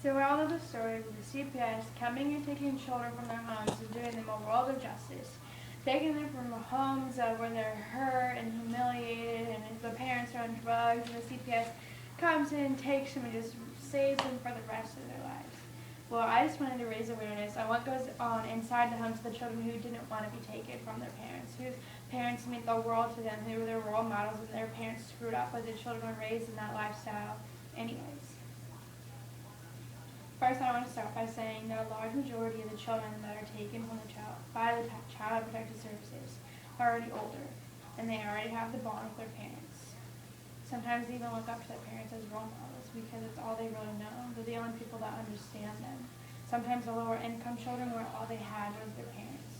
So moral of the story with the CPS coming and taking children from their homes is doing them a world of justice. Taking them from homes where they're hurt and humiliated and if the parents are on drugs and the CPS comes in, takes them and just saves them for the rest of their lives. Well, I just wanted to raise awareness on what goes on inside the homes of the children who didn't want to be taken from their parents, whose parents meant the world to them, who were their role models, and their parents screwed up, but the children were raised in that lifestyle anyways. First, I want to start by saying that a large majority of the children that are taken from the by the Child Protective Services are already older, and they already have the bond with their parents. Sometimes they even look up to their parents as role models because it's all they really know. They're the only people that understand them. Sometimes the lower income children where all they had was their parents.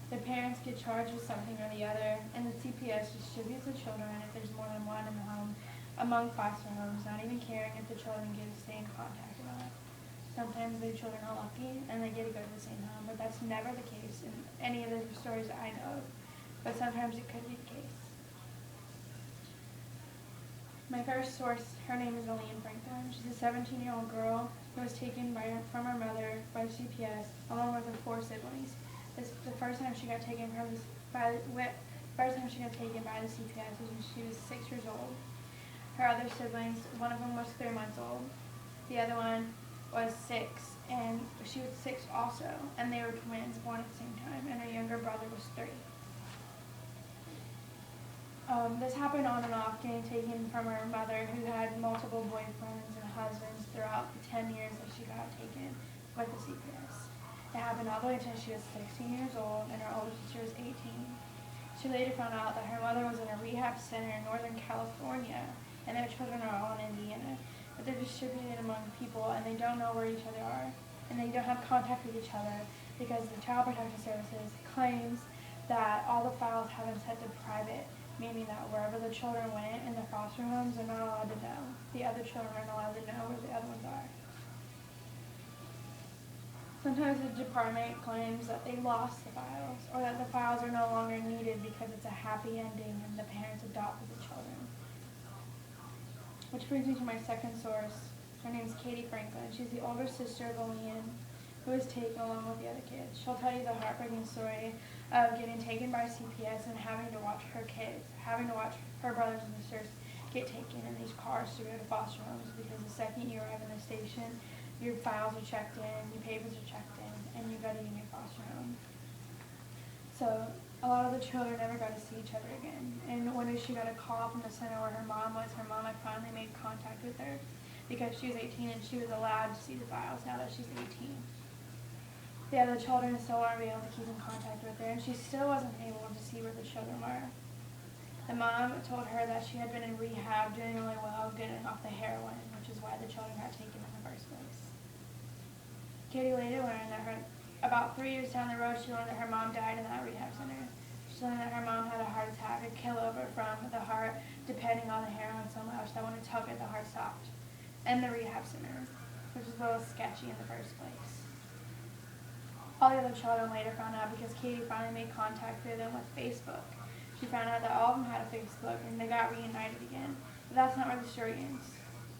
Their parents get charged with something or the other, and the CPS distributes the children if there's more than one in the home among foster homes, not even caring if the children get to stay in contact or not. Sometimes the children are lucky and they get to go to the same home, but that's never the case in any of the stories I know of. But sometimes it could be the case. My first source, her name is Elaine Franklin. She's a 17-year-old girl who was taken from her mother by CPS along with her 4 siblings. The first time she got taken by the CPS was when she was 6 years old. Her other siblings, one of them was 3 months old. The other one was 6, and she was 6 also, and they were twins born at the same time, and her younger brother was 3. This happened on and off, getting taken from her mother, who had multiple boyfriends and husbands throughout the 10 years that she got taken with the CPS. It happened all the way until she was 16 years old, and her older sister was 18. She later found out that her mother was in a rehab center in Northern California, and their children are all in Indiana. But they're distributed among people, and they don't know where each other are, and they don't have contact with each other because the Child Protective Services claims that all the files have been set to private, meaning that wherever the children went in the foster homes, they're not allowed to know. The other children aren't allowed to know where the other ones are. Sometimes the department claims that they lost the files, or that the files are no longer needed because it's a happy ending and the parents adopted the children. Which brings me to my second source. Her name is Katie Franklin. She's the older sister of Elaine, who was taken along with the other kids. She'll tell you the heartbreaking story of getting taken by CPS and having to watch her kids, having to watch her brothers and sisters get taken in these cars to go to foster homes because the second you arrive in the station, your files are checked in, your papers are checked in, and you go to your foster home. So a lot of the children never got to see each other again. And when she got a call from the center where her mom had finally made contact with her because she was 18 and she was allowed to see the files now that she's 18. The other children still weren't able to keep in contact with her, and she still wasn't able to see where the children were. The mom told her that she had been in rehab doing really well, getting off the heroin, which is why the children got taken in the first place. Katie later learned that about 3 years down the road, she learned that her mom died in that rehab center. She learned that her mom had a heart attack, a killover from the heart, depending on the heroin so much that when it took it, the heart stopped. And the rehab center, which was a little sketchy in the first place. All the other children later found out because Katie finally made contact with them with Facebook. She found out that all of them had a Facebook and they got reunited again. But that's not where the story ends.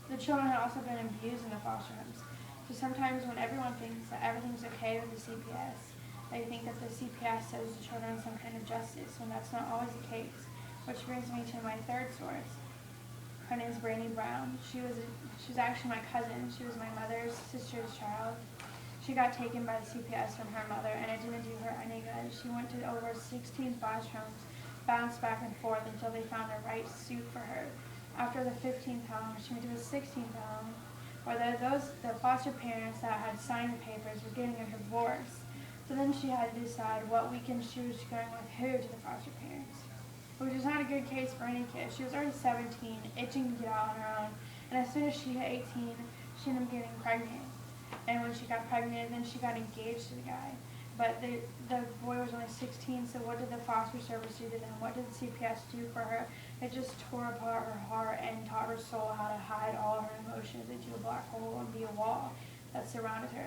The children had also been abused in the foster homes. So sometimes when everyone thinks that everything's okay with the CPS, they think that the CPS owes the children some kind of justice, when that's not always the case. Which brings me to my third source. Her name is Brandy Brown. She's actually my cousin. She was my mother's sister's child. She got taken by the CPS from her mother, and it didn't do her any good. She went to over 16 foster homes, bounced back and forth until they found the right suit for her. After the 15th home, she went to the 16th home, where the foster parents that had signed the papers were getting a divorce. So then she had to decide what weekend she was going with who to the foster parents, which is not a good case for any kid. She was already 17, itching to get out on her own, and as soon as she hit 18, she ended up getting pregnant. And when she got pregnant, then she got engaged to the guy. But the boy was only 16, so what did the foster service do to them? What did the CPS do for her? It just tore apart her heart and taught her soul how to hide all her emotions into a black hole and be a wall that surrounded her.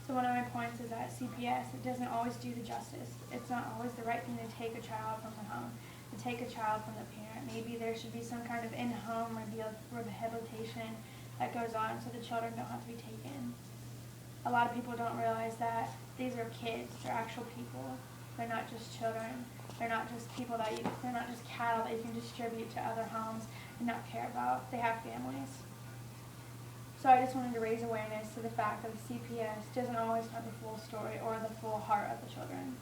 So one of my points is that CPS, it doesn't always do the justice. It's not always the right thing to take a child from the home, to take a child from the parent. Maybe there should be some kind of in-home rehabilitation that goes on so the children don't have to be taken. A lot of people don't realize that these are kids. They're actual people. They're not just children. They're not just they're not just cattle that you can distribute to other homes and not care about. They have families. So I just wanted to raise awareness to the fact that the CPS doesn't always have the full story or the full heart of the children.